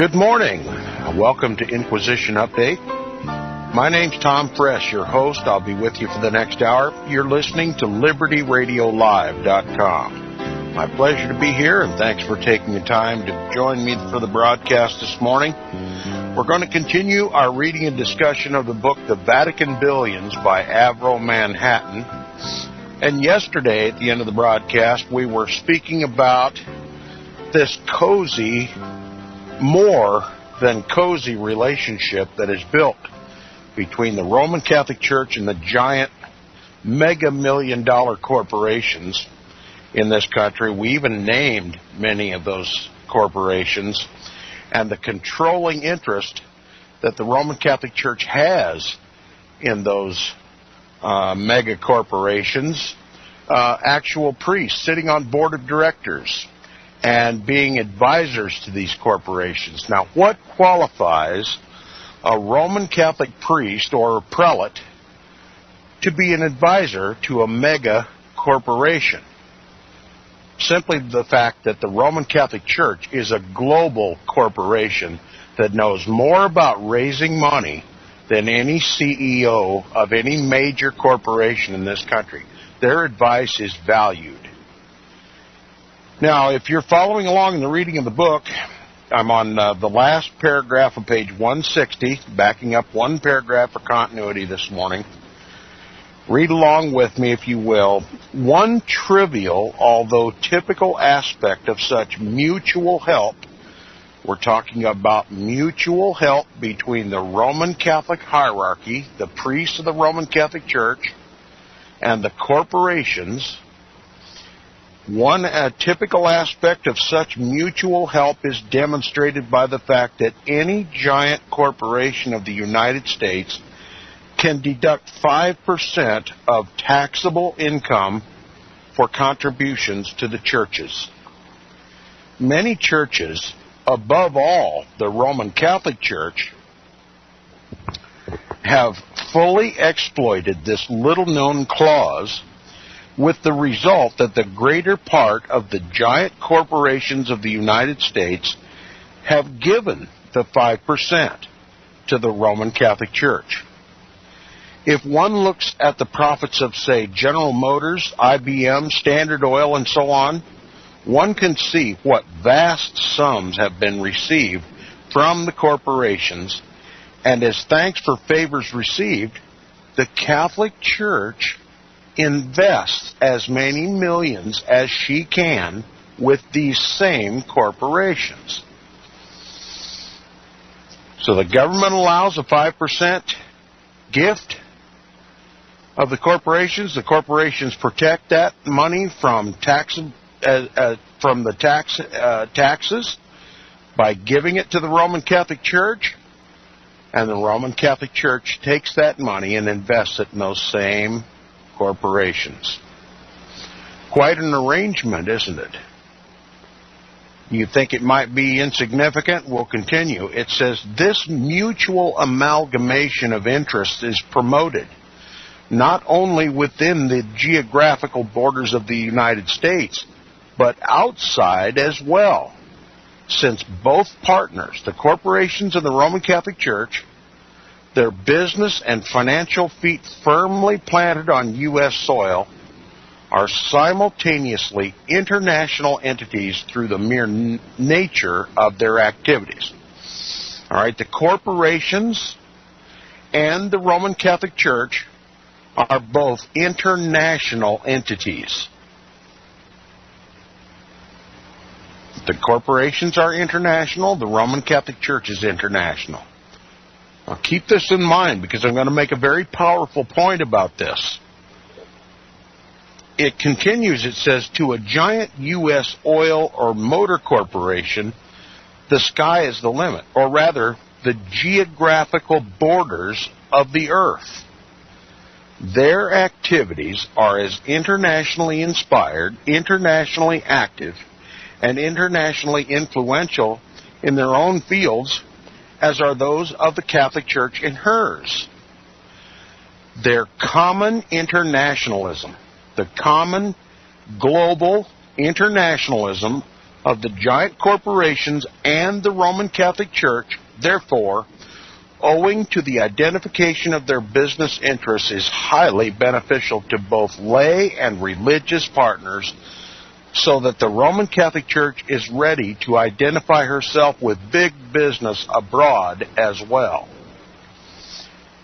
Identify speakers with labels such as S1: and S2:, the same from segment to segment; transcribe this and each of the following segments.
S1: Good morning. Welcome to Inquisition Update. My name's Tom Fresh, your host. I'll be with you for the next hour. You're listening to LibertyRadioLive.com. My pleasure to be here, and thanks for taking the time to join me for the broadcast this morning. We're going to continue our reading and discussion of the book, The Vatican Billions by Avro Manhattan. And yesterday, at the end of the broadcast, we were speaking about this cozy, more than cozy relationship that is built between the Roman Catholic Church and the giant mega-million-dollar corporations in this country. We even named many of those corporations, and the controlling interest that the Roman Catholic Church has in those mega corporations, actual priests sitting on board of directors and being advisors to these corporations. Now, what qualifies a Roman Catholic priest or a prelate to be an advisor to a mega corporation? Simply the fact that the Roman Catholic Church is a global corporation that knows more about raising money than any CEO of any major corporation in this country. Their advice is valued. Now, if you're following along in the reading of the book, I'm on the last paragraph of page 160, backing up one paragraph for continuity this morning. Read along with me, if you will. One trivial, although typical aspect of such mutual help, we're talking about mutual help between the Roman Catholic hierarchy, the priests of the Roman Catholic Church, and the corporations. One typical aspect of such mutual help is demonstrated by the fact that any giant corporation of the United States can deduct 5% of taxable income for contributions to the churches. Many churches, above all the Roman Catholic Church, have fully exploited this little-known clause, with the result that the greater part of the giant corporations of the United States have given the 5% to the Roman Catholic Church. If one looks at the profits of, say, General Motors, IBM, Standard Oil, and so on, one can see what vast sums have been received from the corporations, and as thanks for favors received, the Catholic Church invests as many millions as she can with these same corporations. So the government allows a 5% gift of the corporations. The corporations protect that money from taxes by giving it to the Roman Catholic Church, and the Roman Catholic Church takes that money and invests it in those same corporations. Quite an arrangement, isn't it? You think it might be insignificant? We'll continue. It says this mutual amalgamation of interests is promoted not only within the geographical borders of the United States, but outside as well, since both partners, the corporations and the Roman Catholic Church, their business and financial feet firmly planted on U.S. soil, are simultaneously international entities through the mere nature of their activities. All right, the corporations and the Roman Catholic Church are both international entities. The corporations are international, the Roman Catholic Church is international. Now, keep this in mind, because I'm going to make a very powerful point about this. It continues, it says, to a giant U.S. oil or motor corporation, the sky is the limit, or rather, the geographical borders of the earth. Their activities are as internationally inspired, internationally active, and internationally influential in their own fields as are those of the Catholic Church in hers. Their common internationalism, the common global internationalism of the giant corporations and the Roman Catholic Church, therefore, owing to the identification of their business interests, is highly beneficial to both lay and religious partners, so that the Roman Catholic Church is ready to identify herself with big business abroad as well.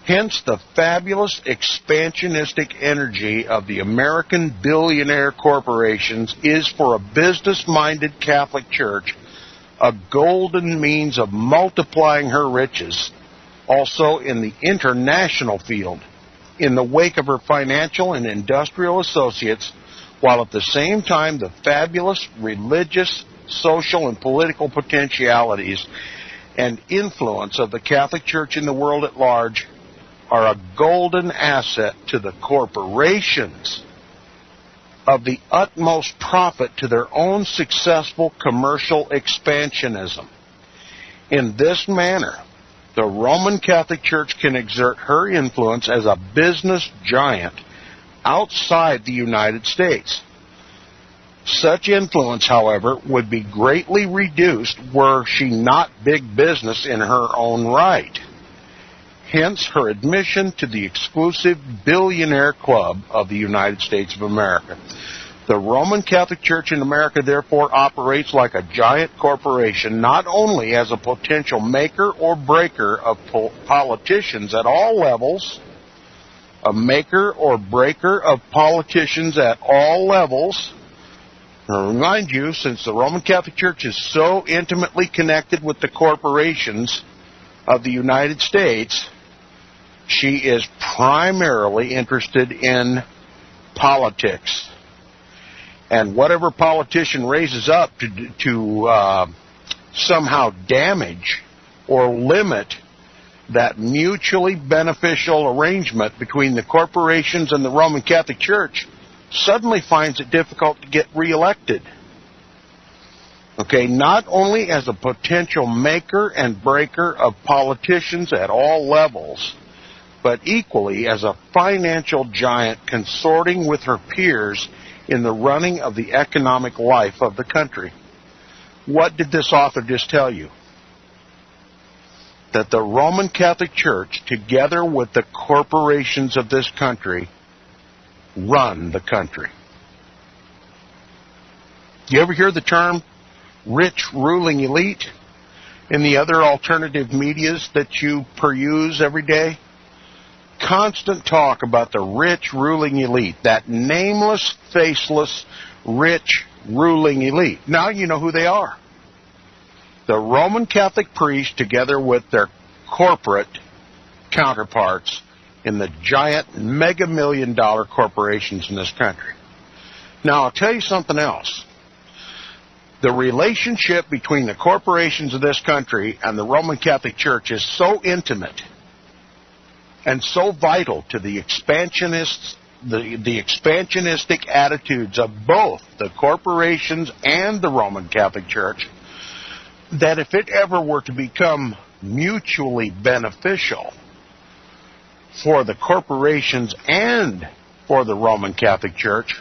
S1: Hence, the fabulous expansionistic energy of the American billionaire corporations is for a business-minded Catholic Church a golden means of multiplying her riches, also in the international field, in the wake of her financial and industrial associates, while at the same time the fabulous religious, social, and political potentialities and influence of the Catholic Church in the world at large are a golden asset to the corporations, of the utmost profit to their own successful commercial expansionism. In this manner, the Roman Catholic Church can exert her influence as a business giant outside the United States. Such influence, however, would be greatly reduced were she not big business in her own right. Hence her admission to the exclusive billionaire club of the United States of America. The Roman Catholic Church in America, therefore, operates like a giant corporation, not only as a potential maker or breaker of politicians at all levels, a maker or breaker of politicians at all levels. I'll remind you, since the Roman Catholic Church is so intimately connected with the corporations of the United States, she is primarily interested in politics. And whatever politician raises up to somehow damage or limit that mutually beneficial arrangement between the corporations and the Roman Catholic Church suddenly finds it difficult to get reelected. Okay, not only as a potential maker and breaker of politicians at all levels, but equally as a financial giant consorting with her peers in the running of the economic life of the country. What did this author just tell you? That the Roman Catholic Church, together with the corporations of this country, run the country. You ever hear the term rich ruling elite in the other alternative medias that you peruse every day? Constant talk about the rich ruling elite, that nameless, faceless, rich ruling elite. Now you know who they are. The Roman Catholic priests, together with their corporate counterparts in the giant mega-million-dollar corporations in this country. Now, I'll tell you something else. The relationship between the corporations of this country and the Roman Catholic Church is so intimate and so vital to the expansionistic attitudes of both the corporations and the Roman Catholic Church, that if it ever were to become mutually beneficial for the corporations and for the Roman Catholic Church,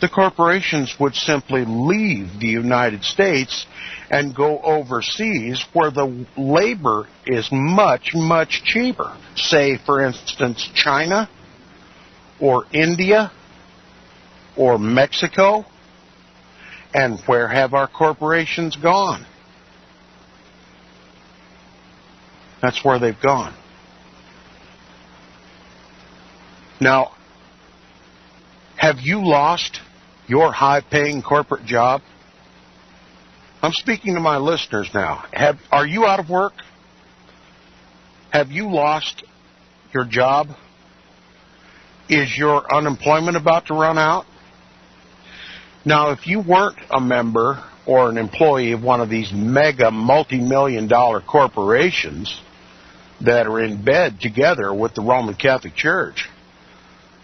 S1: the corporations would simply leave the United States and go overseas where the labor is much, much cheaper. Say, for instance, China or India or Mexico. And where have our corporations gone? That's where they've gone. Now, have you lost your high-paying corporate job? I'm speaking to my listeners now. Are you out of work? Have you lost your job? Is your unemployment about to run out? Now, if you weren't a member or an employee of one of these mega multi-million-dollar corporations that are in bed together with the Roman Catholic Church,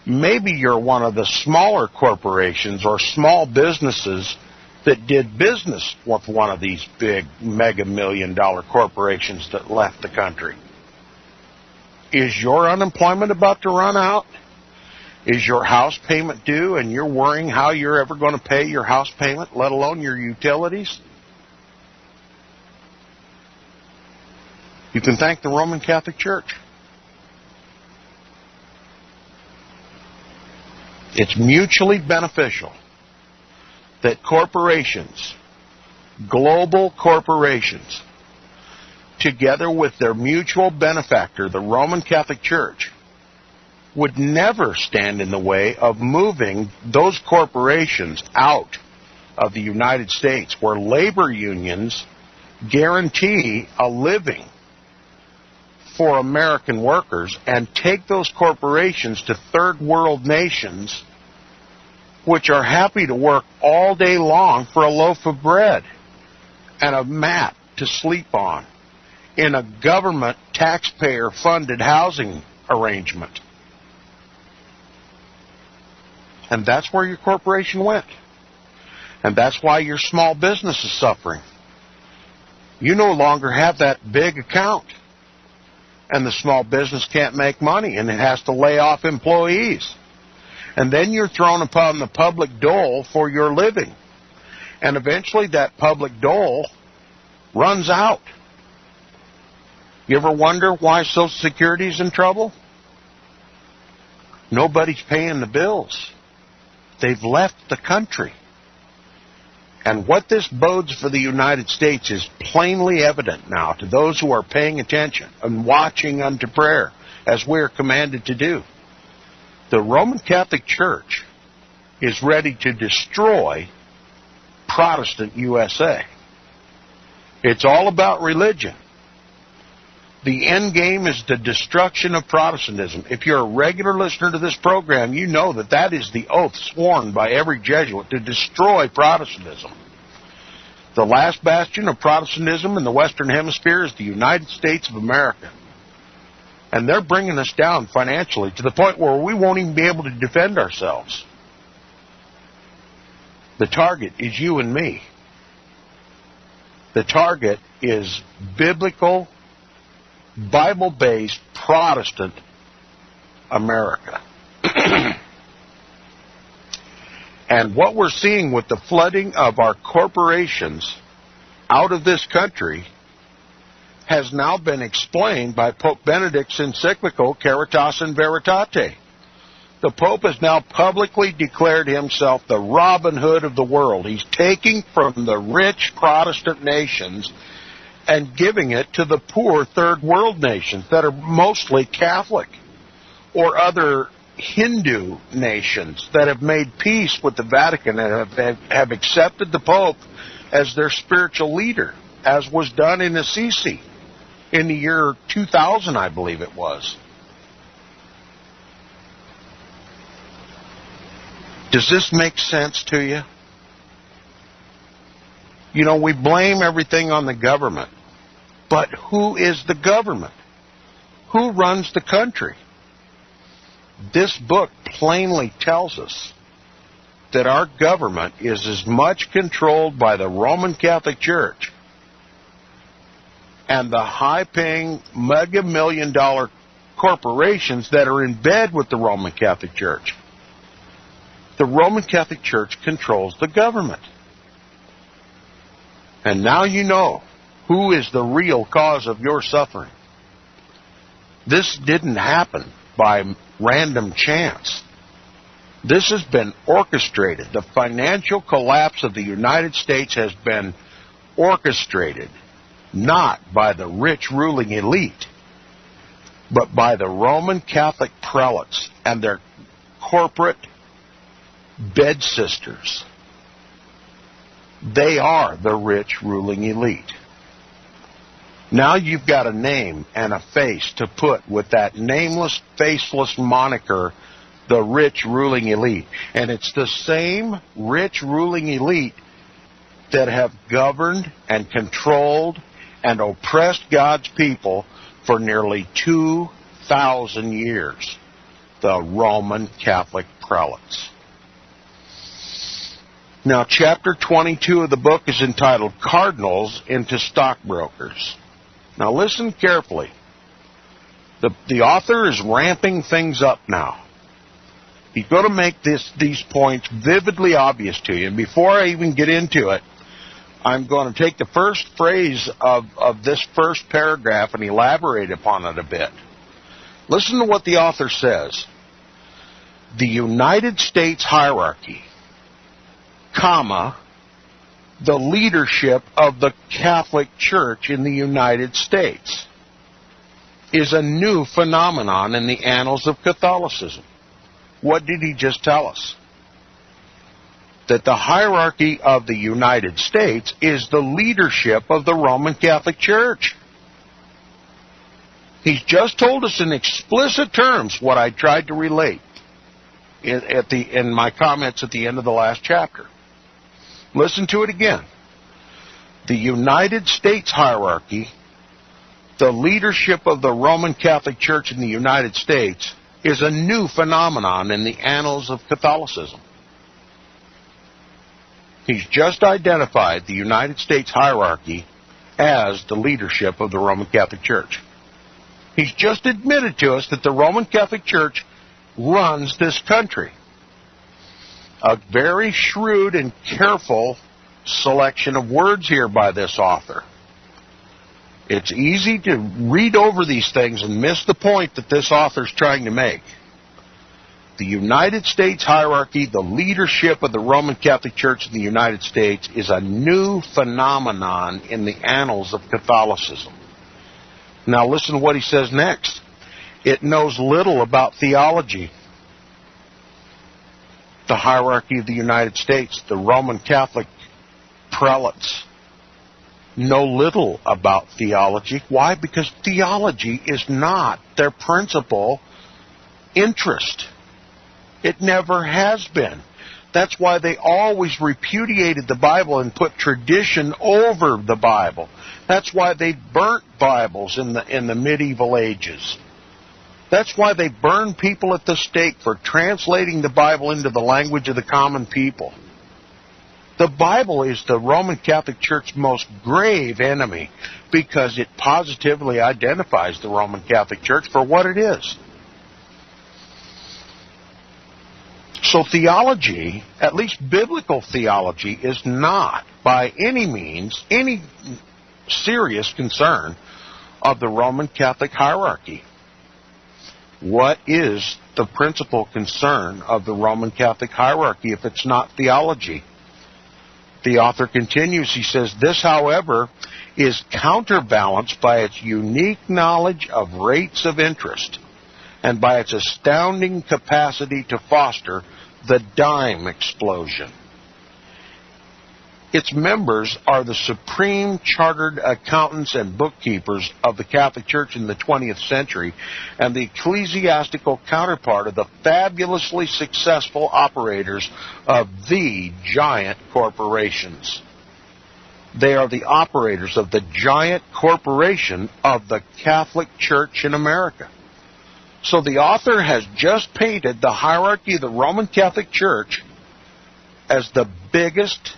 S1: maybe you're one of the smaller corporations or small businesses that did business with one of these big mega-million-dollar corporations that left the country. Is your unemployment about to run out? Is your house payment due and you're worrying how you're ever going to pay your house payment, let alone your utilities? You can thank the Roman Catholic Church. It's mutually beneficial that corporations, global corporations, together with their mutual benefactor, the Roman Catholic Church, would never stand in the way of moving those corporations out of the United States, where labor unions guarantee a living for American workers, and take those corporations to third world nations which are happy to work all day long for a loaf of bread and a mat to sleep on in a government taxpayer-funded housing arrangement. And that's where your corporation went. And that's why your small business is suffering. You no longer have that big account. And the small business can't make money, and it has to lay off employees. And then you're thrown upon the public dole for your living. And eventually that public dole runs out. You ever wonder why Social Security is in trouble? Nobody's paying the bills. They've left the country. And what this bodes for the United States is plainly evident now to those who are paying attention and watching unto prayer, as we are commanded to do. The Roman Catholic Church is ready to destroy Protestant USA. It's all about religion. The end game is the destruction of Protestantism. If you're a regular listener to this program, you know that that is the oath sworn by every Jesuit, to destroy Protestantism. The last bastion of Protestantism in the Western Hemisphere is the United States of America. And they're bringing us down financially to the point where we won't even be able to defend ourselves. The target is you and me. The target is biblical, Bible-based Protestant America. And what we're seeing with the flooding of our corporations out of this country has now been explained by Pope Benedict's encyclical Caritas in Veritate. The Pope has now publicly declared himself the Robin Hood of the world. He's taking from the rich Protestant nations and giving it to the poor third world nations that are mostly Catholic, or other Hindu nations that have made peace with the Vatican and have accepted the Pope as their spiritual leader, as was done in Assisi in the year 2000, I believe it was. Does this make sense to you? You know, we blame everything on the government. But who is the government? Who runs the country? This book plainly tells us that our government is as much controlled by the Roman Catholic Church and the high-paying mega-million-dollar corporations that are in bed with the Roman Catholic Church. The Roman Catholic Church controls the government. And now you know who is the real cause of your suffering. This didn't happen by random chance. This has been orchestrated. The financial collapse of the United States has been orchestrated not by the rich ruling elite, but by the Roman Catholic prelates and their corporate bed sisters. They are the rich ruling elite. Now you've got a name and a face to put with that nameless, faceless moniker, the rich ruling elite. And it's the same rich ruling elite that have governed and controlled and oppressed God's people for nearly 2,000 years. The Roman Catholic prelates. Now, chapter 22 of the book is entitled Cardinals into Stockbrokers. Now, listen carefully. The author is ramping things up now. He's going to make these points vividly obvious to you. And before I even get into it, I'm going to take the first phrase of this first paragraph and elaborate upon it a bit. Listen to what the author says. The United States hierarchy, comma, the leadership of the Catholic Church in the United States is a new phenomenon in the annals of Catholicism. What did he just tell us? That the hierarchy of the United States is the leadership of the Roman Catholic Church. He's just told us in explicit terms what I tried to relate in my comments at the end of the last chapter. Listen to it again. The United States hierarchy, the leadership of the Roman Catholic Church in the United States, is a new phenomenon in the annals of Catholicism. He's just identified the United States hierarchy as the leadership of the Roman Catholic Church. He's just admitted to us that the Roman Catholic Church runs this country. A very shrewd and careful selection of words here by this author. It's easy to read over these things and miss the point that this author's trying to make. The United States hierarchy, the leadership of the Roman Catholic Church in the United States, is a new phenomenon in the annals of Catholicism. Now listen to what he says next. It knows little about theology. The hierarchy of the United States, the Roman Catholic prelates, know little about theology. Why? Because theology is not their principal interest. It never has been. That's why they always repudiated the Bible and put tradition over the Bible. That's why they burnt Bibles in the medieval ages. That's why they burned people at the stake for translating the Bible into the language of the common people. The Bible is the Roman Catholic Church's most grave enemy because it positively identifies the Roman Catholic Church for what it is. So theology, at least biblical theology, is not by any means any serious concern of the Roman Catholic hierarchy. What is the principal concern of the Roman Catholic hierarchy if it's not theology? The author continues, he says, this, however, is counterbalanced by its unique knowledge of rates of interest and by its astounding capacity to foster the dime explosion. Its members are the supreme chartered accountants and bookkeepers of the Catholic Church in the 20th century and the ecclesiastical counterpart of the fabulously successful operators of the giant corporations. They are the operators of the giant corporation of the Catholic Church in America. So the author has just painted the hierarchy of the Roman Catholic Church as the biggest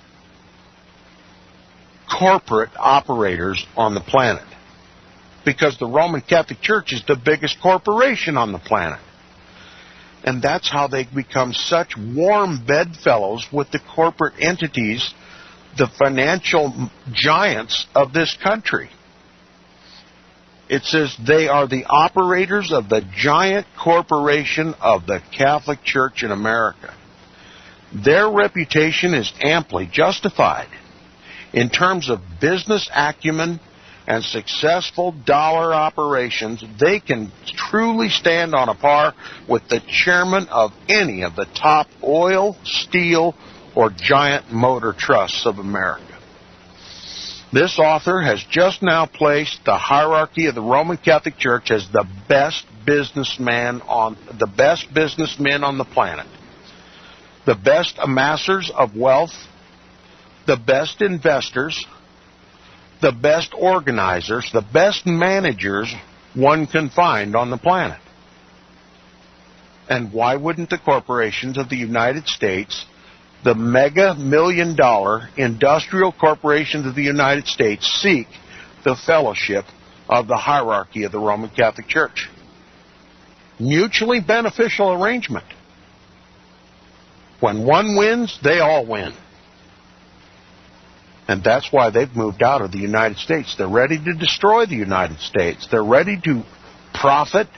S1: corporate operators on the planet. Because the Roman Catholic Church is the biggest corporation on the planet. And that's how they become such warm bedfellows with the corporate entities, the financial giants of this country. It says they are the operators of the giant corporation of the Catholic Church in America. Their reputation is amply justified. In terms of business acumen and successful dollar operations, they can truly stand on a par with the chairman of any of the top oil, steel, or giant motor trusts of America. This author has just now placed the hierarchy of the Roman Catholic Church as the best businessmen on the planet, the best amassers of wealth, the best investors, the best organizers, the best managers one can find on the planet. And why wouldn't the corporations of the United States, the mega million-dollar industrial corporations of the United States, seek the fellowship of the hierarchy of the Roman Catholic Church? Mutually beneficial arrangement. When one wins, they all win. And that's why they've moved out of the United States. They're ready to destroy the United States. They're ready to profit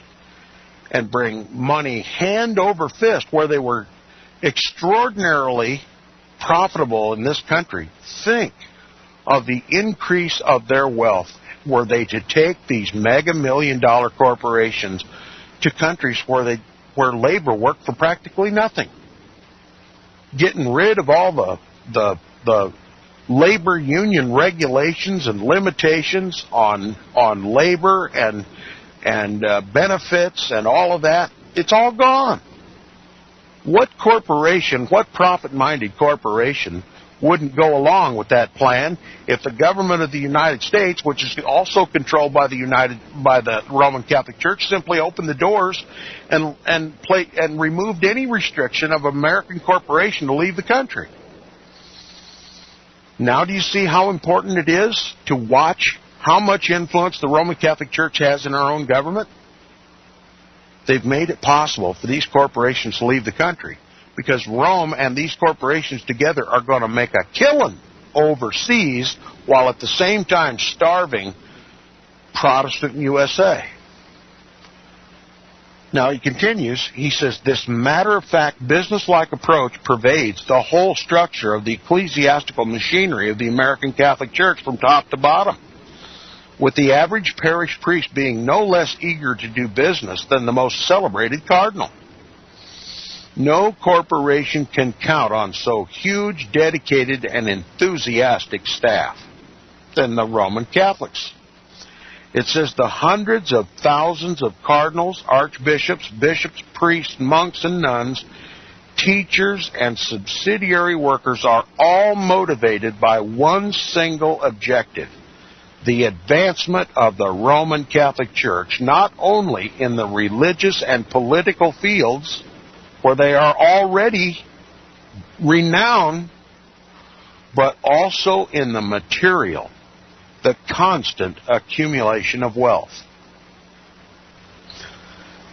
S1: and bring money hand over fist where they were extraordinarily profitable in this country. Think of the increase of their wealth were they to take these mega million-dollar corporations to countries where labor worked for practically nothing. Getting rid of all the labor union regulations and limitations on labor and benefits and all of that, it's all gone. What corporation, what profit-minded corporation wouldn't go along with that plan if the government of the United States, which is also controlled by the Roman Catholic Church, simply opened the doors and removed any restriction of American corporation to leave the country? Now do you see how important it is to watch how much influence the Roman Catholic Church has in our own government? They've made it possible for these corporations to leave the country because Rome and these corporations together are going to make a killing overseas while at the same time starving Protestant USA. Now he continues, he says, this matter-of-fact, business-like approach pervades the whole structure of the ecclesiastical machinery of the American Catholic Church from top to bottom, with the average parish priest being no less eager to do business than the most celebrated cardinal. No corporation can count on so huge, dedicated, and enthusiastic staff than the Roman Catholics. It says the hundreds of thousands of cardinals, archbishops, bishops, priests, monks, and nuns, teachers, and subsidiary workers are all motivated by one single objective: the advancement of the Roman Catholic Church, not only in the religious and political fields where they are already renowned, but also in the material, the constant accumulation of wealth.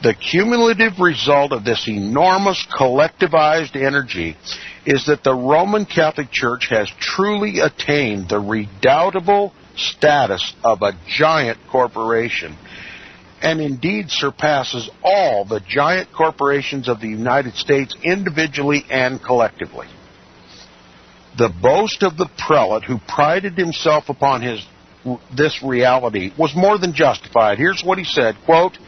S1: The cumulative result of this enormous collectivized energy is that the Roman Catholic Church has truly attained the redoubtable status of a giant corporation, and indeed surpasses all the giant corporations of the United States individually and collectively. The boast of the prelate who prided himself upon this reality was more than justified. Here's what he said, quote,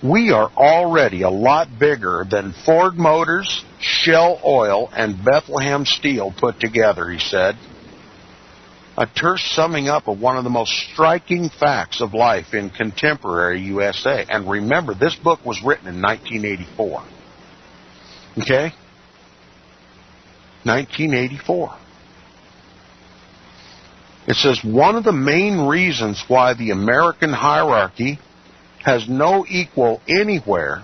S1: "We are already a lot bigger than Ford Motors, Shell Oil, and Bethlehem Steel put together," he said. A terse summing up of one of the most striking facts of life in contemporary USA. And remember, this book was written in 1984. Okay? 1984. It says, one of the main reasons why the American hierarchy has no equal anywhere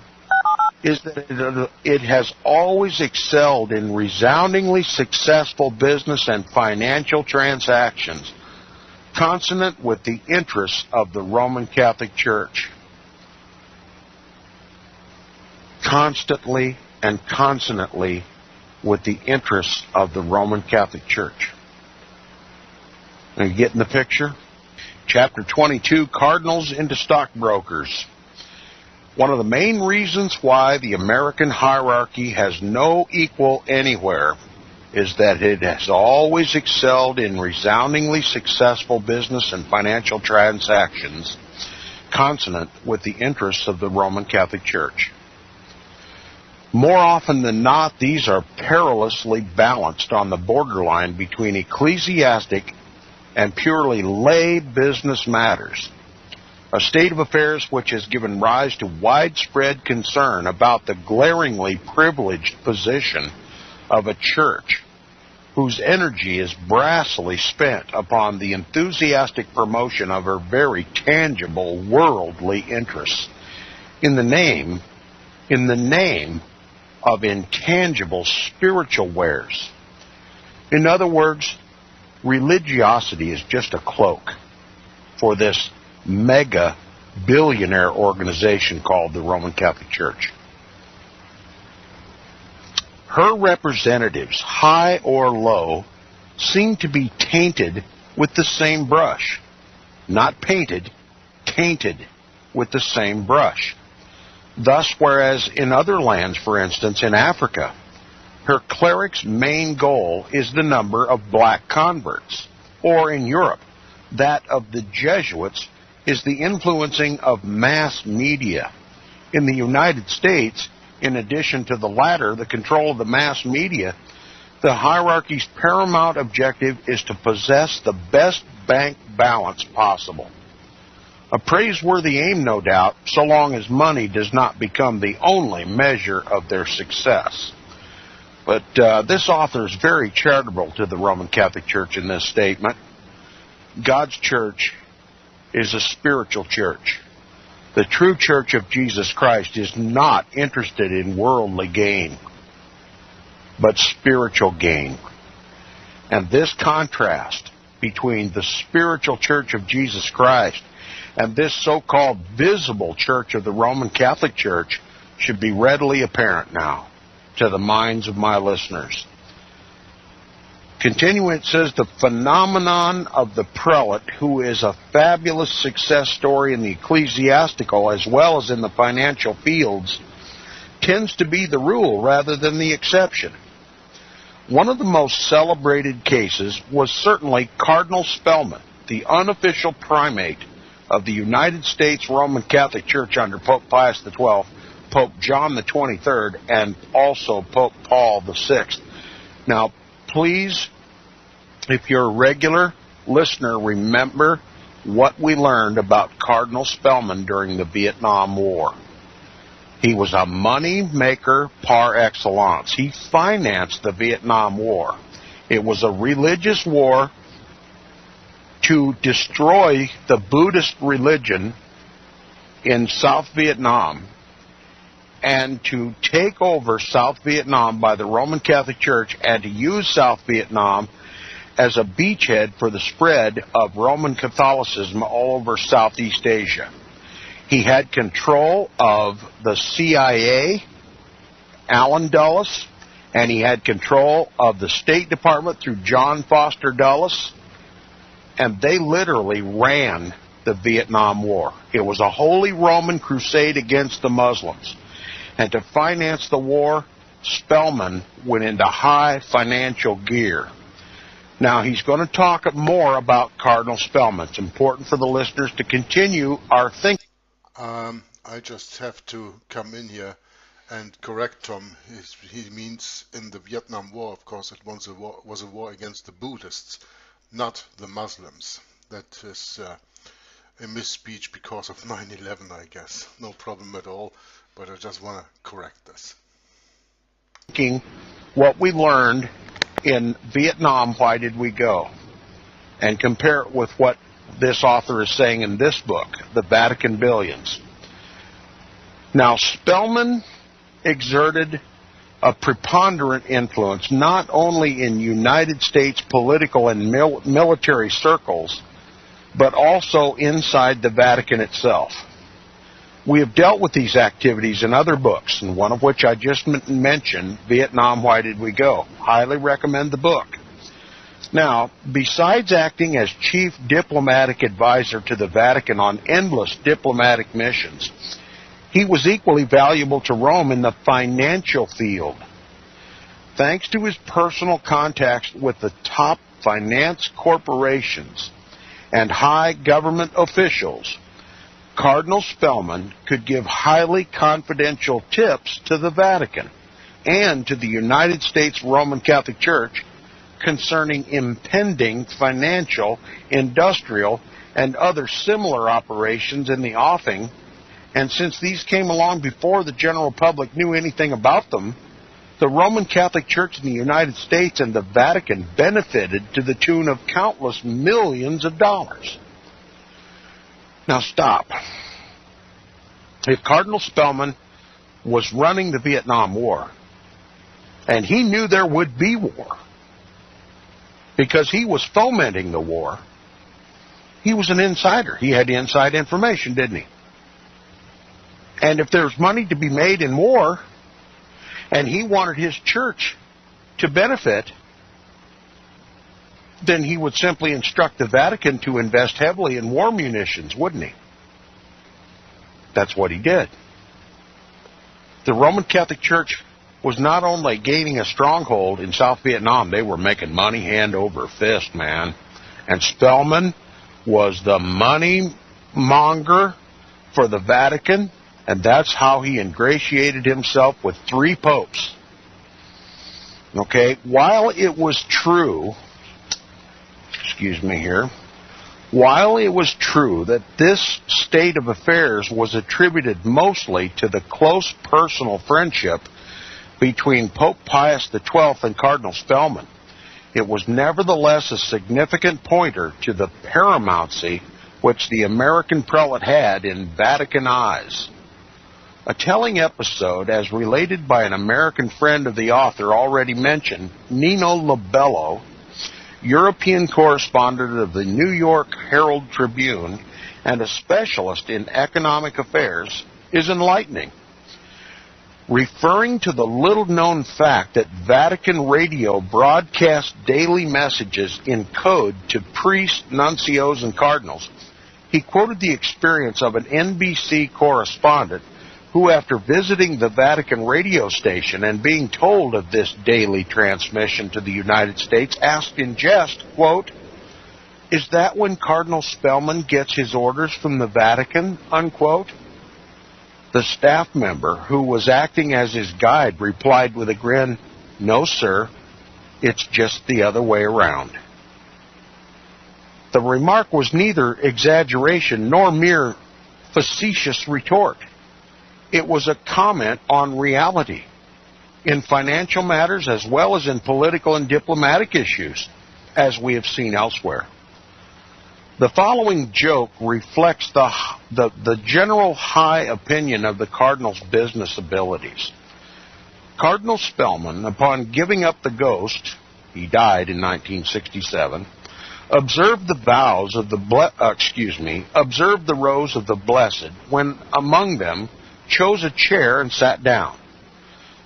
S1: is that it has always excelled in resoundingly successful business and financial transactions, consonant with the interests of the Roman Catholic Church. Constantly and consonantly with the interests of the Roman Catholic Church. Are you getting the picture? Chapter 22, Cardinals into Stockbrokers. One of the main reasons why the American hierarchy has no equal anywhere is that it has always excelled in resoundingly successful business and financial transactions, consonant with the interests of the Roman Catholic Church. More often than not, these are perilously balanced on the borderline between ecclesiastic and purely lay business matters. A state of affairs which has given rise to widespread concern about the glaringly privileged position of a church whose energy is brassily spent upon the enthusiastic promotion of her very tangible worldly interests in the name of intangible spiritual wares. In other words, religiosity is just a cloak for this mega billionaire organization called the Roman Catholic Church. her representatives, high or low, seem to be tainted with the same brush. Not painted, tainted with the same brush. Thus, whereas in other lands, for instance, in Africa, her cleric's main goal is the number of black converts, or in Europe, that of the Jesuits is the influencing of mass media. In the United States, in addition to the latter, the control of the mass media, the hierarchy's paramount objective is to possess the best bank balance possible. A praiseworthy aim, no doubt, so long as money does not become the only measure of their success. But this author is very charitable to the Roman Catholic Church in this statement. God's church is a spiritual church. The true church of Jesus Christ is not interested in worldly gain, but spiritual gain. And this contrast between the spiritual church of Jesus Christ and this so-called visible church of the Roman Catholic Church should be readily apparent now to the minds of my listeners. Continuing, it says, the phenomenon of the prelate, who is a fabulous success story in the ecclesiastical as well as in the financial fields, tends to be the rule rather than the exception. One of the most celebrated cases was certainly Cardinal Spellman, the unofficial primate of the United States Roman Catholic Church under Pope Pius XII, Pope John the 23rd, and also Pope Paul VI. Now, please, if you're a regular listener, remember what we learned about Cardinal Spellman during the Vietnam War. He was a money maker par excellence. He financed the Vietnam War. It was a religious war to destroy the Buddhist religion in South Vietnam and to take over South Vietnam by the Roman Catholic Church and to use South Vietnam as a beachhead for the spread of Roman Catholicism all over Southeast Asia. He had control of the CIA, Allen Dulles, and he had control of the State Department through John Foster Dulles, and they literally ran the Vietnam War. It was a Holy Roman crusade against the Muslims. And to finance the war, Spellman went into high financial gear. Now, he's going to talk more about Cardinal Spellman. It's important for the listeners to continue our thinking.
S2: I just have to come in here and correct Tom. He means in the Vietnam War, of course, it was a war against the Buddhists, not the Muslims. That is a misspeech because of 9/11, I guess. No problem at all, but I just want to correct this.
S1: What we learned in Vietnam, why did we go? And compare it with what this author is saying in this book, The Vatican Billions. Now, Spellman exerted a preponderant influence not only in United States political and military circles, but also inside the Vatican itself. We have dealt with these activities in other books, and one of which I just mentioned, Vietnam, Why Did We Go? Highly recommend the book. Now, besides acting as chief diplomatic advisor to the Vatican on endless diplomatic missions, he was equally valuable to Rome in the financial field. Thanks to his personal contacts with the top finance corporations and high government officials, Cardinal Spellman could give highly confidential tips to the Vatican and to the United States Roman Catholic Church concerning impending financial, industrial, and other similar operations in the offing. And since these came along before the general public knew anything about them, the Roman Catholic Church in the United States and the Vatican benefited to the tune of countless millions of dollars. Now stop. If Cardinal Spellman was running the Vietnam War, and he knew there would be war, because he was fomenting the war, he was an insider. He had inside information, didn't he? And if there's money to be made in war, and he wanted his church to benefit, then he would simply instruct the Vatican to invest heavily in war munitions, wouldn't he? That's what he did. The Roman Catholic Church was not only gaining a stronghold in South Vietnam, they were making money hand over fist, man. And Spellman was the money monger for the Vatican, and that's how he ingratiated himself with 3 popes. Okay, while it was true, while it was true that this state of affairs was attributed mostly to the close personal friendship between Pope Pius XII and Cardinal Spellman, it was nevertheless a significant pointer to the paramountcy which the American prelate had in Vatican eyes. A telling episode, as related by an American friend of the author already mentioned, Nino Lobello, European correspondent of the New York Herald Tribune and a specialist in economic affairs, is enlightening. Referring to the little-known fact that Vatican radio broadcast daily messages in code to priests, nuncios, and cardinals, he quoted the experience of an NBC correspondent who, after visiting the Vatican radio station and being told of this daily transmission to the United States, asked in jest, quote, "Is that when Cardinal Spellman gets his orders from the Vatican?" unquote. The staff member, who was acting as his guide, replied with a grin, "No, sir, it's just the other way around." The remark was neither exaggeration nor mere facetious retort. It was a comment on reality, in financial matters as well as in political and diplomatic issues, as we have seen elsewhere. The following joke reflects the general high opinion of the Cardinal's business abilities. Cardinal Spellman, upon giving up the ghost, he died in 1967, observed the rows of the blessed, when among them chose a chair and sat down.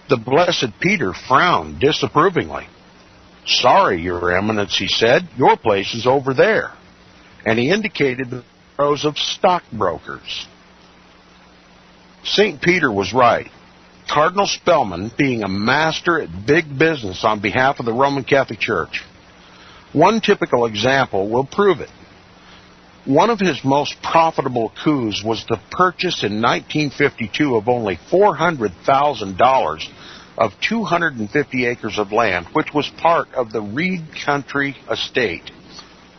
S1: The Blessed Peter frowned disapprovingly. "Sorry, Your Eminence," he said, "your place is over there." And he indicated the rows of stockbrokers. St. Peter was right. Cardinal Spellman, being a master at big business on behalf of the Roman Catholic Church. One typical example will prove it. One of his most profitable coups was the purchase in 1952 of only $400,000 of 250 acres of land, which was part of the Reed Country Estate,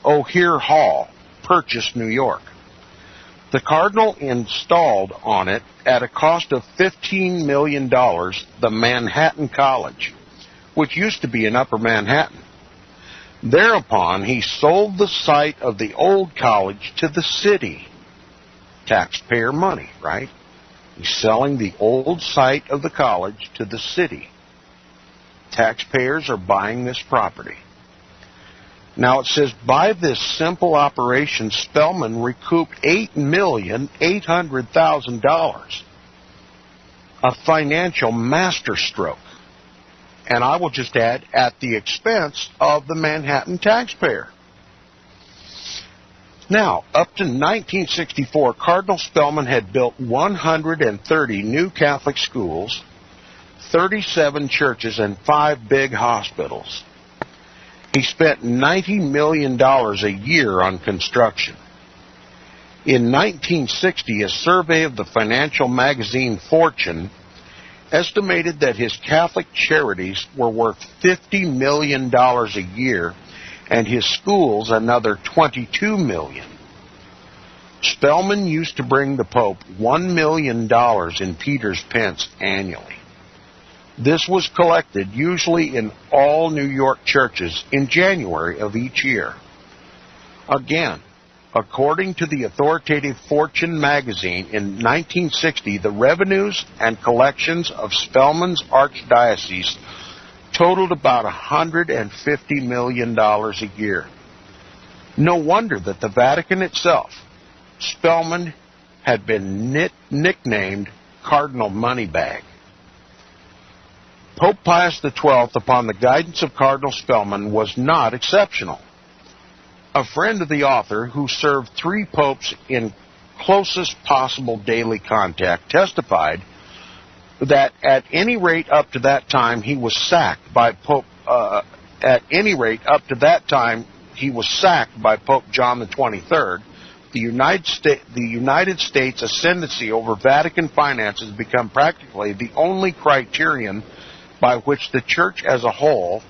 S1: O'Hare Hall, Purchase, New York. The Cardinal installed on it, at a cost of $15 million, the Manhattan College, which used to be in Upper Manhattan. Thereupon, he sold the site of the old college to the city. Taxpayer money, right? He's selling the old site of the college to the city. Taxpayers are buying this property. Now it says, by this simple operation, Spellman recouped $8,800,000. A financial masterstroke. And I will just add, at the expense of the Manhattan taxpayer. Now, up to 1964, Cardinal Spellman had built 130 new Catholic schools, 37 churches, and 5 big hospitals. He spent $90 million a year on construction. In 1960, a survey of the financial magazine Fortune estimated that his Catholic charities were worth $50 million a year, and his schools another $22 million. Spellman used to bring the Pope $1 million in Peter's pence annually. This was collected usually in all New York churches in January of each year. Again, according to the authoritative Fortune magazine, in 1960, the revenues and collections of Spellman's archdiocese totaled about $150 million a year. No wonder that the Vatican itself, Spellman, had been nicknamed Cardinal Moneybag. Pope Pius XII, upon the guidance of Cardinal Spellman, was not exceptional. A friend of the author, who served 3 popes in closest possible daily contact, testified that at any rate up to that time he was sacked by Pope John the 23rd. The United States ascendancy over Vatican finances become practically the only criterion by which the Church as a whole,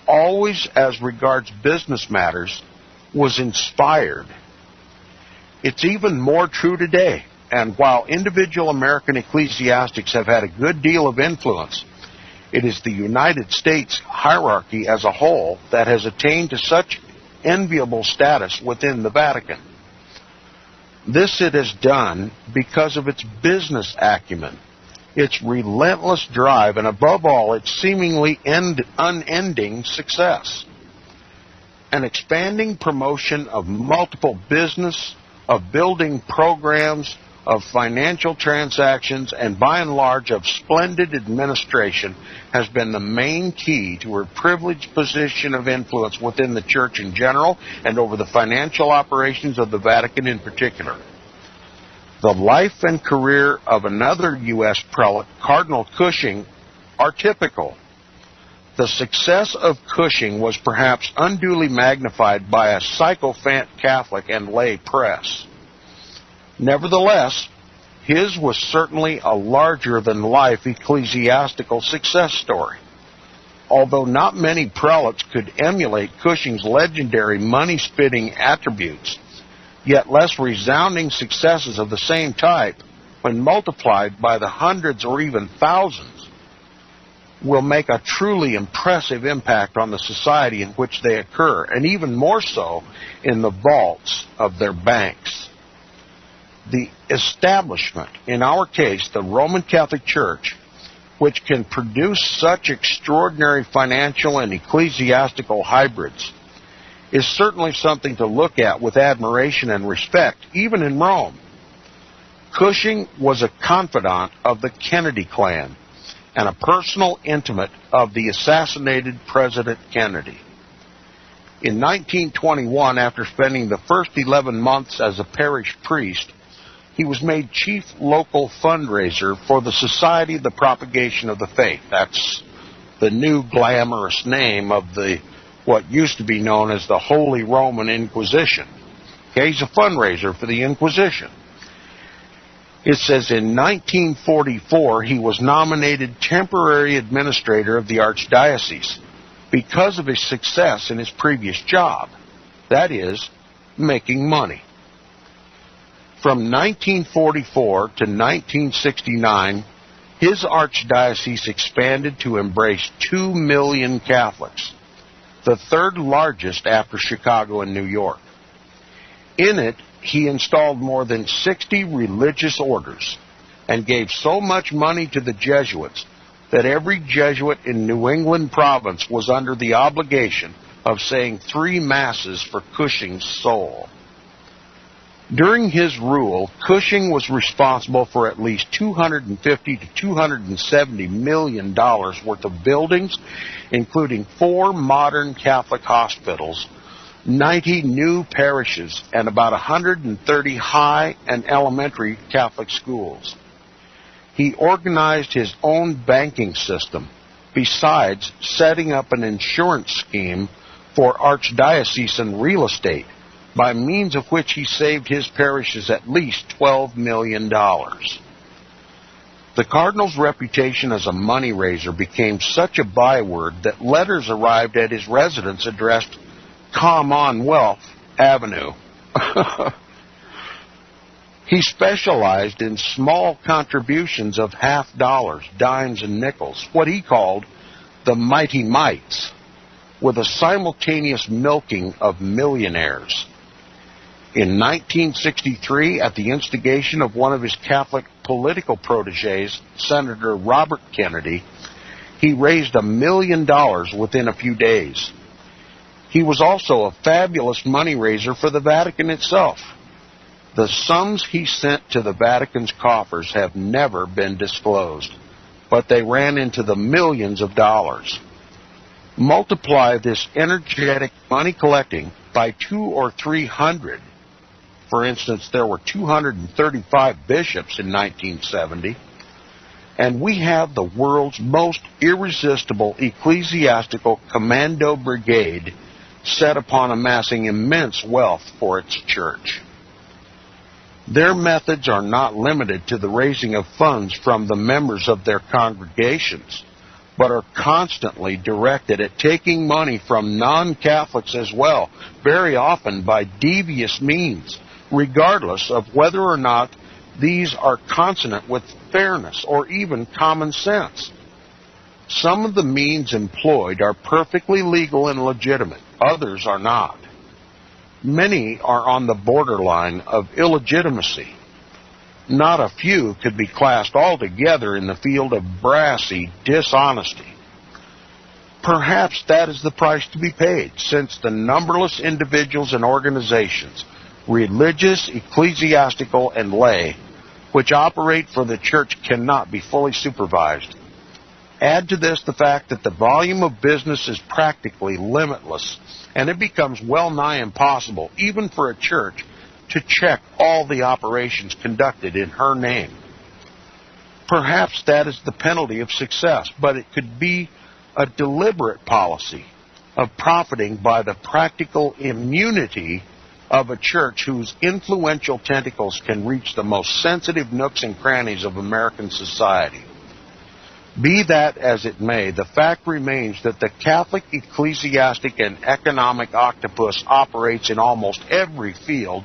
S1: always as regards business matters, was inspired. It's even more true today, and while individual American ecclesiastics have had a good deal of influence, it is the United States hierarchy as a whole that has attained to such enviable status within the Vatican. This it has done because of its business acumen, its relentless drive, and above all, its seemingly unending success. An expanding promotion of multiple business, of building programs, of financial transactions, and by and large of splendid administration has been the main key to her privileged position of influence within the Church in general and over the financial operations of the Vatican in particular. The life and career of another U.S. prelate, Cardinal Cushing, are typical. The success of Cushing was perhaps unduly magnified by a sycophant Catholic and lay press. Nevertheless, his was certainly a larger-than-life ecclesiastical success story. Although not many prelates could emulate Cushing's legendary money-spitting attributes, yet less resounding successes of the same type, when multiplied by the hundreds or even thousands, will make a truly impressive impact on the society in which they occur, and even more so in the vaults of their banks. The establishment, in our case, the Roman Catholic Church, which can produce such extraordinary financial and ecclesiastical hybrids, is certainly something to look at with admiration and respect, even in Rome. Cushing was a confidant of the Kennedy clan and a personal intimate of the assassinated President Kennedy. In 1921, after spending the first 11 months as a parish priest, he was made chief local fundraiser for the Society of the Propagation of the Faith. That's the new glamorous name of what used to be known as the Holy Roman Inquisition. Okay, he's a fundraiser for the Inquisition. It says in 1944 he was nominated temporary administrator of the archdiocese because of his success in his previous job, that is, making money. From 1944 to 1969, his archdiocese expanded to embrace 2 million Catholics, the third largest after Chicago and New York. In it, he installed more than 60 religious orders and gave so much money to the Jesuits that every Jesuit in New England province was under the obligation of saying 3 masses for Cushing's soul. During his rule, Cushing was responsible for at least $250 to $270 million worth of buildings, including 4 modern Catholic hospitals, 90 new parishes, and about 130 high and elementary Catholic schools. He organized his own banking system, besides setting up an insurance scheme for archdiocesan real estate, by means of which he saved his parishes at least $12 million. The Cardinal's reputation as a money raiser became such a byword that letters arrived at his residence addressed Commonwealth Avenue. He specialized in small contributions of $50, dimes, and nickels, what he called the mighty mites, with a simultaneous milking of millionaires. In 1963, at the instigation of one of his Catholic political protégés, Senator Robert Kennedy, he raised $1 million within a few days. He was also a fabulous money raiser for the Vatican itself. The sums he sent to the Vatican's coffers have never been disclosed. but they ran into the millions of dollars. Multiply this energetic money collecting by 200 or 300. For instance, there were 235 bishops in 1970, and we have the world's most irresistible ecclesiastical commando brigade set upon amassing immense wealth for its church. Their methods are not limited to the raising of funds from the members of their congregations, but are constantly directed at taking money from non-Catholics as well, very often by devious means, regardless of whether or not these are consonant with fairness or even common sense. Some of the means employed are perfectly legal and legitimate. Others are not. Many are on the borderline of illegitimacy. Not a few could be classed altogether in the field of brassy dishonesty. Perhaps that is the price to be paid, since the numberless individuals and organizations, religious, ecclesiastical, and lay, which operate for the church cannot be fully supervised. Add to this the fact that the volume of business is practically limitless, and it becomes well nigh impossible, even for a church, to check all the operations conducted in her name. Perhaps that is the penalty of success, but it could be a deliberate policy of profiting by the practical immunity of a church whose influential tentacles can reach the most sensitive nooks and crannies of American society. Be that as it may, the fact remains that the Catholic ecclesiastic and economic octopus operates in almost every field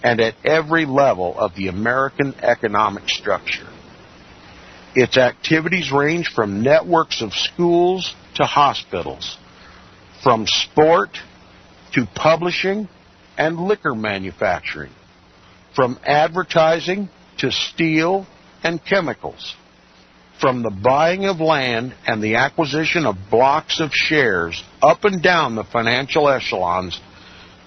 S1: and at every level of the American economic structure. Its activities range from networks of schools to hospitals, from sport to publishing and liquor manufacturing, from advertising to steel and chemicals, from the buying of land and the acquisition of blocks of shares up and down the financial echelons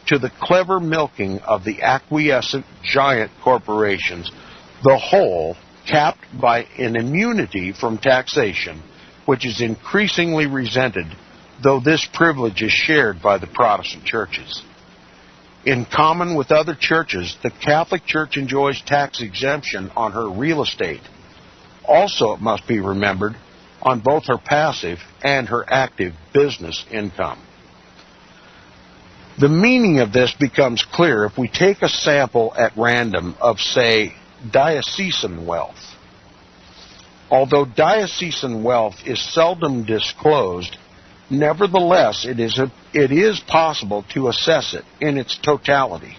S1: to the clever milking of the acquiescent giant corporations, the whole capped by an immunity from taxation, which is increasingly resented, though this privilege is shared by the Protestant churches. In common with other churches, the Catholic Church enjoys tax exemption on her real estate. Also, it must be remembered, on both her passive and her active business income. The meaning of this becomes clear if we take a sample at random of, say, diocesan wealth. Although diocesan wealth is seldom disclosed, nevertheless it is possible to assess it in its totality.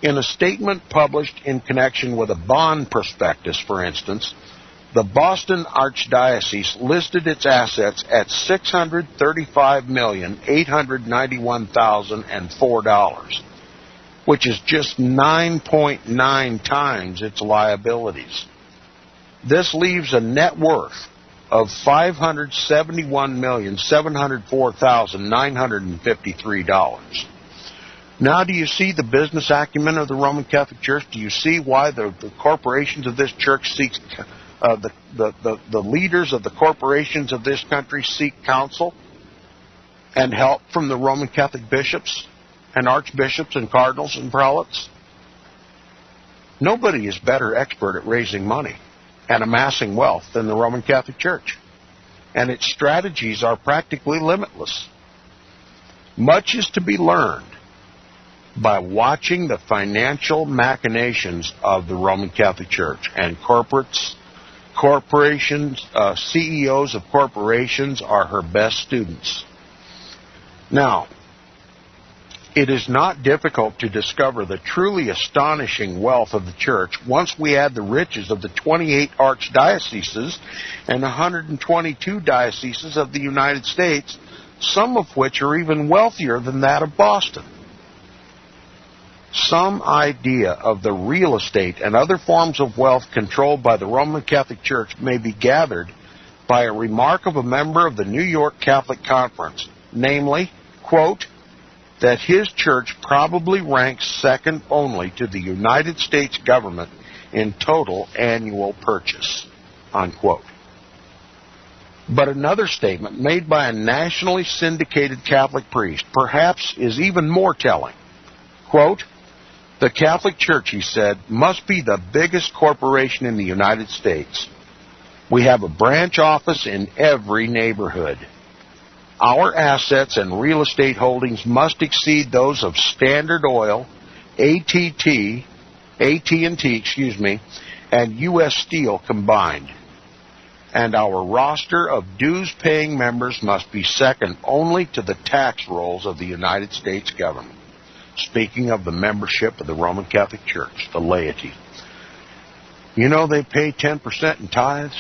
S1: In a statement published in connection with a bond prospectus, for instance, the Boston Archdiocese listed its assets at $635,891,004, which is just 9.9 times its liabilities. This leaves a net worth of $571,704,953. Now, do you see the business acumen of the Roman Catholic Church? Do you see why the corporations of this church seek the leaders of the corporations of this country seek counsel and help from the Roman Catholic bishops and archbishops and cardinals and prelates? Nobody is better expert at raising money and amassing wealth than the Roman Catholic Church, and its strategies are practically limitless. Much is to be learned by watching the financial machinations of the Roman Catholic Church, and corporations, CEOs of corporations are her best students. Now, it is not difficult to discover the truly astonishing wealth of the Church once we add the riches of the 28 archdioceses and 122 dioceses of the United States, some of which are even wealthier than that of Boston. Some idea of the real estate and other forms of wealth controlled by the Roman Catholic Church may be gathered by a remark of a member of the New York Catholic Conference, namely, quote, that his church probably ranks second only to the United States government in total annual purchase, unquote. But another statement made by a nationally syndicated Catholic priest perhaps is even more telling. Quote, "The Catholic Church," he said, "must be the biggest corporation in the United States. We have a branch office in every neighborhood. Our assets and real estate holdings must exceed those of Standard Oil, AT&T, and U.S. Steel combined. And our roster of dues-paying members must be second only to the tax rolls of the United States government." Speaking of the membership of the Roman Catholic Church, the laity. You know they pay 10% in tithes?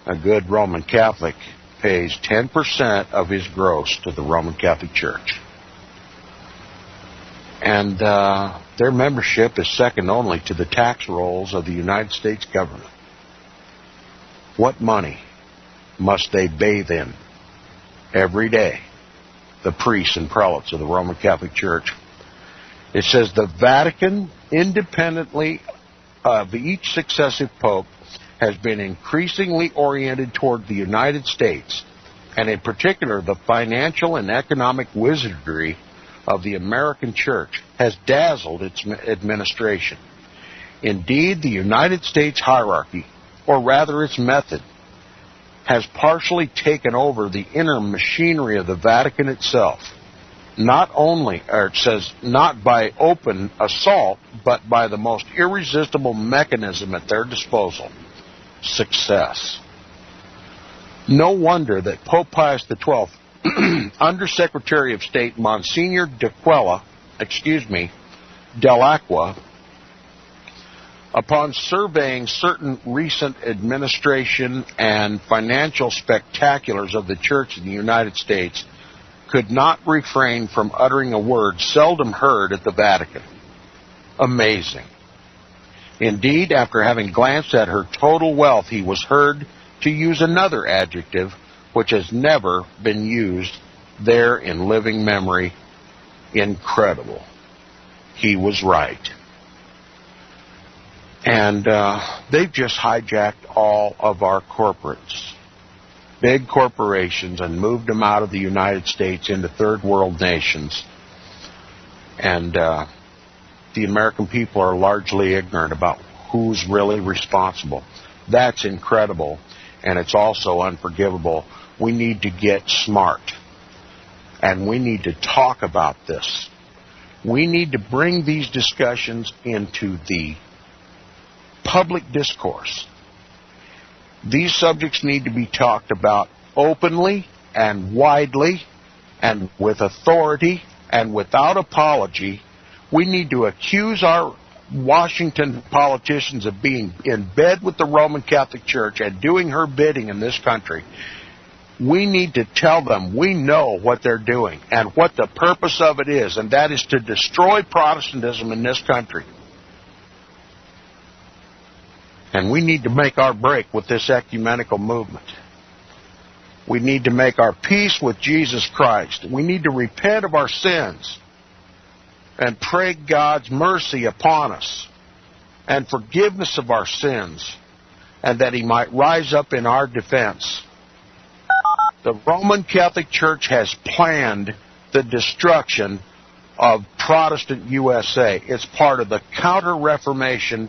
S1: A good Roman Catholic pays 10% of his gross to the Roman Catholic Church. And their membership is second only to the tax rolls of the United States government. What money must they bathe in every day, the priests and prelates of the Roman Catholic Church? It says the Vatican, independently of each successive pope, has been increasingly oriented toward the United States, and in particular the financial and economic wizardry of the American Church has dazzled its administration. Indeed, the United States hierarchy, or rather its method, has partially taken over the inner machinery of the Vatican itself. Not only, or it says, not by open assault, but by the most irresistible mechanism at their disposal: success. No wonder that Pope Pius XII, Under Secretary of State Monsignor Dell'Acqua, upon surveying certain recent administration and financial spectaculars of the Church in the United States, could not refrain from uttering a word seldom heard at the Vatican: amazing. Indeed, after having glanced at her total wealth, he was heard to use another adjective which has never been used there in living memory: incredible. He was right. And they've just hijacked all of our corporates, big corporations, and moved them out of the United States into third world nations. And the American people are largely ignorant about who's really responsible. That's incredible, and it's also unforgivable. We need to get smart, and we need to talk about this. We need to bring these discussions into the public discourse. These subjects need to be talked about openly and widely and with authority and without apology. We need to accuse our Washington politicians of being in bed with the Roman Catholic Church and doing her bidding in this country. We need to tell them we know what they're doing and what the purpose of it is, and that is to destroy Protestantism in this country. And we need to make our break with this ecumenical movement. We need to make our peace with Jesus Christ. We need to repent of our sins and pray God's mercy upon us and forgiveness of our sins, and that He might rise up in our defense. The Roman Catholic Church has planned the destruction of Protestant USA. It's part of the Counter-Reformation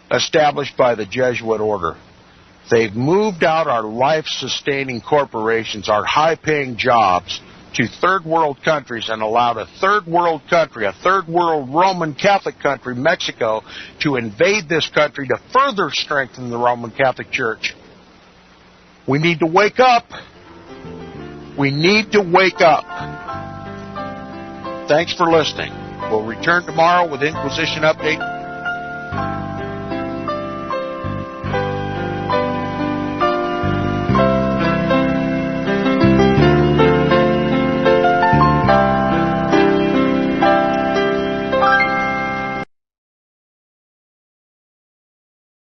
S1: established by the Jesuit order. They've moved out our life-sustaining corporations, our high-paying jobs, to third world countries and allowed a third world country, a third world Roman Catholic country, Mexico, to invade this country to further strengthen the Roman Catholic Church. We need to wake up. We need to wake up. Thanks for listening. We'll return tomorrow with Inquisition Update